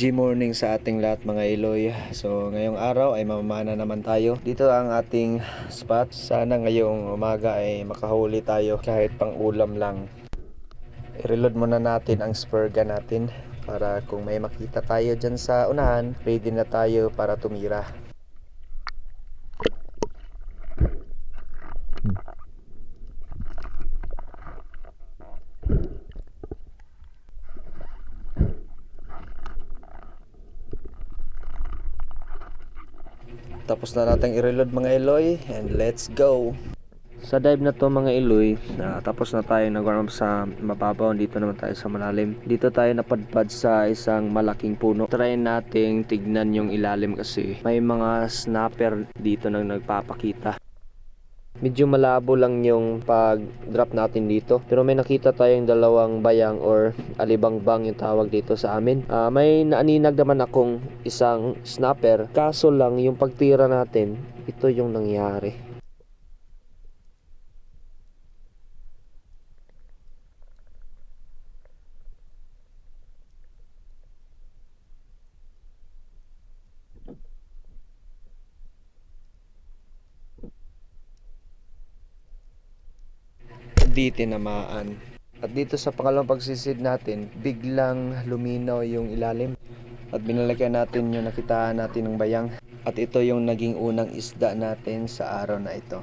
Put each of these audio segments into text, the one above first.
Morning sa ating lahat mga Iloy. So ngayong araw ay mamamana naman tayo. Dito ang ating spot. Sana ngayong umaga ay makahuli tayo kahit pang ulam lang. I-reload muna natin ang spur gun natin para kung may makita tayo dyan sa unahan, ready na tayo para tumira. Tapos na natin i-reload mga Iloy and let's go! Sa dive na to mga Iloy, tapos na tayo nag-warm up sa mababaw. Dito naman tayo sa malalim. Dito tayo napadpad sa isang malaking puno. Try nating tignan yung ilalim kasi may mga snapper dito nang nagpapakita. Medyo malabo lang yung pag-drop natin dito. Pero may nakita tayong dalawang bayang or alibangbang yung tawag dito sa amin. May naaninag naman akong isang snapper. Kaso lang yung pagtira natin, ito yung nangyari. Di tinamaan. At dito sa pangalawang pagsisid natin, biglang luminaw yung ilalim. At binalikan natin yung nakitaan natin ng bayang. At ito yung naging unang isda natin sa araw na ito.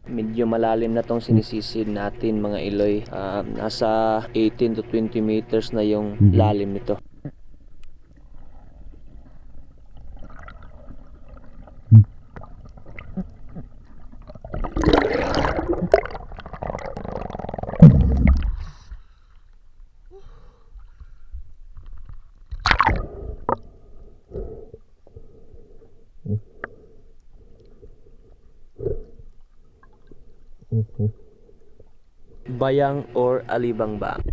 Medyo malalim na tong sinisisid natin mga Iloy. Nasa 18 to 20 meters na yung lalim nito. Bayang or alibangbang.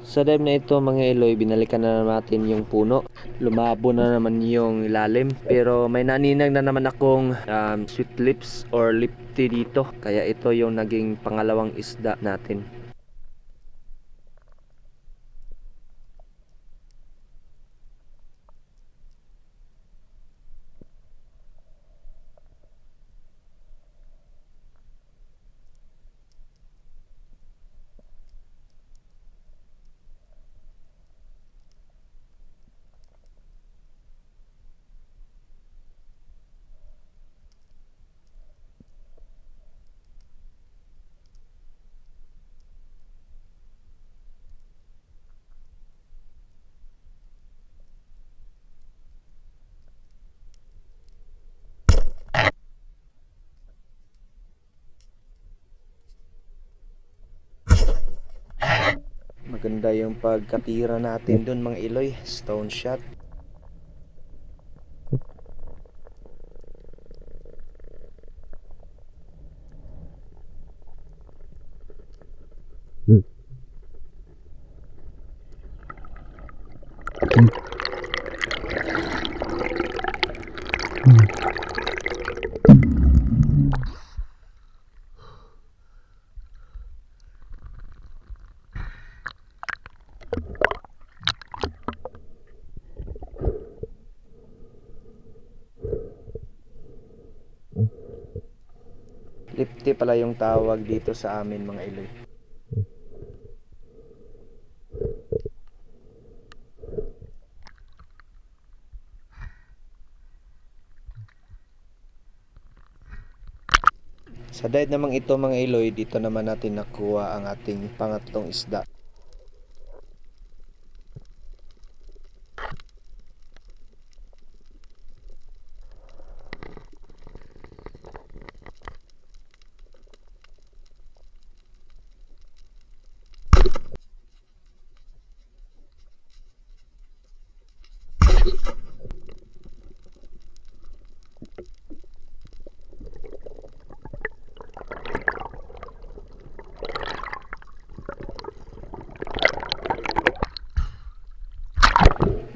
Sa dive na ito mga Iloy, binalikan na natin yung puno. Lumabo na naman yung ilalim. Pero may naninag na naman akong sweet lips or lipty dito. Kaya ito yung naging pangalawang isda natin. Maganda yung pagkatira natin dun mga Iloy. Stone shot. Lifty pala yung tawag dito sa amin mga Iloy. Sa dive namang ito mga Iloy, dito naman natin nakuha ang ating pangatlong isda.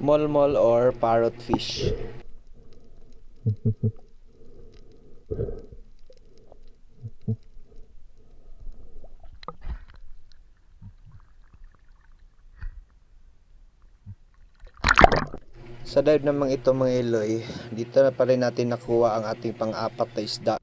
Molmol or parrotfish. Sa dive namang ito mga Iloy, dito na pa rin natin nakuha ang ating pang-apat na isda.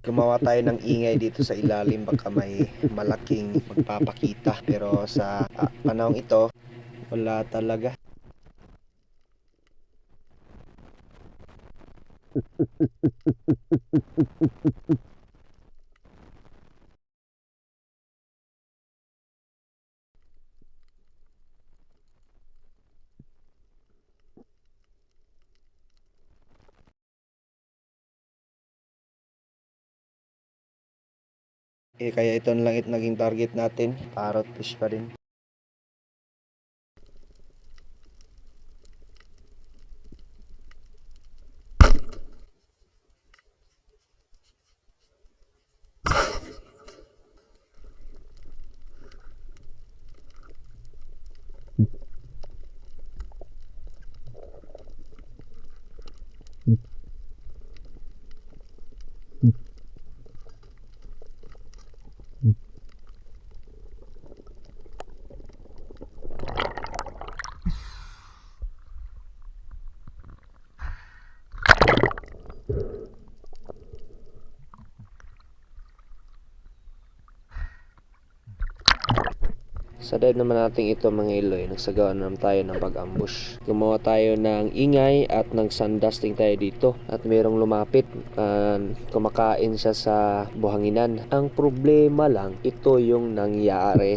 Gumawa tayo ng ingay dito sa ilalim, baka may malaking magpapakita, pero sa panahong ito wala talaga. Kaya ito na lang naging target natin, parrotfish pa rin. Sa dive naman natin ito mga Iloy, nagsagawa naman tayo ng pag-ambush. Gumawa tayo ng ingay at ng sandusting tayo dito. At mayroong lumapit, kumakain siya sa buhanginan. Ang problema lang, ito yung nangyari.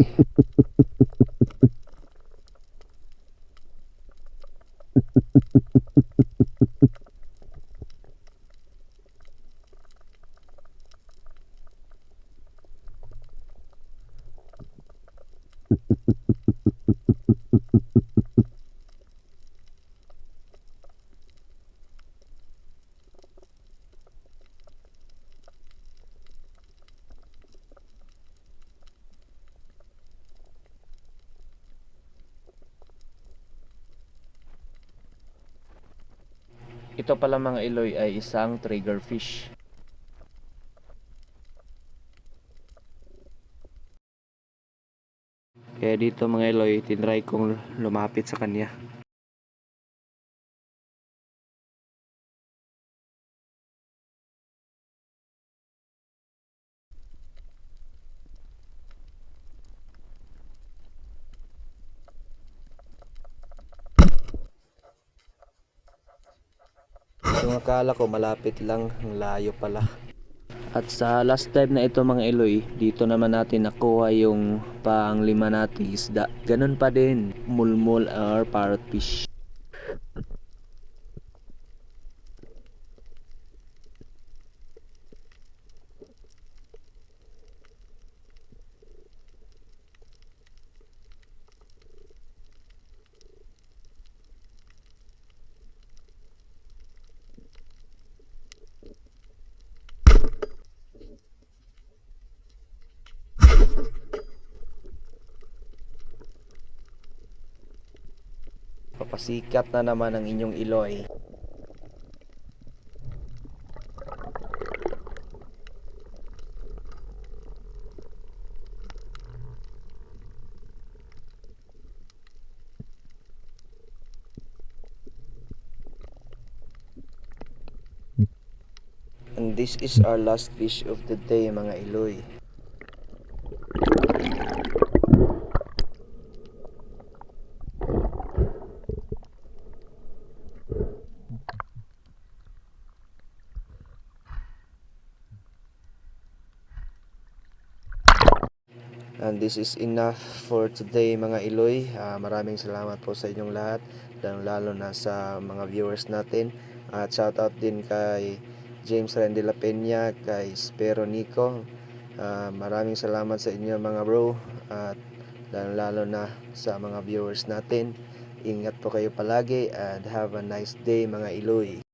Ito pala mga Iloy ay isang triggerfish. Kaya dito mga Iloy, tinry kong lumapit sa kanya. Yung akala ko malapit lang, ang layo pala. At sa last dive na ito mga Iloy, dito naman natin nakuha yung pang-lima nating isda. Ganun pa din, mulmul or parrotfish. Papasikat na naman ang inyong Iloy. And this is our last fish of the day mga Iloy. And this is enough for today mga Iloy. Maraming salamat po sa inyong lahat, lalo na sa mga viewers natin. At shoutout din kay James Randy La Peña, kay Spero Nico. Maraming salamat sa inyo mga bro. At lalo na sa mga viewers natin. Ingat po kayo palagi and have a nice day mga Iloy.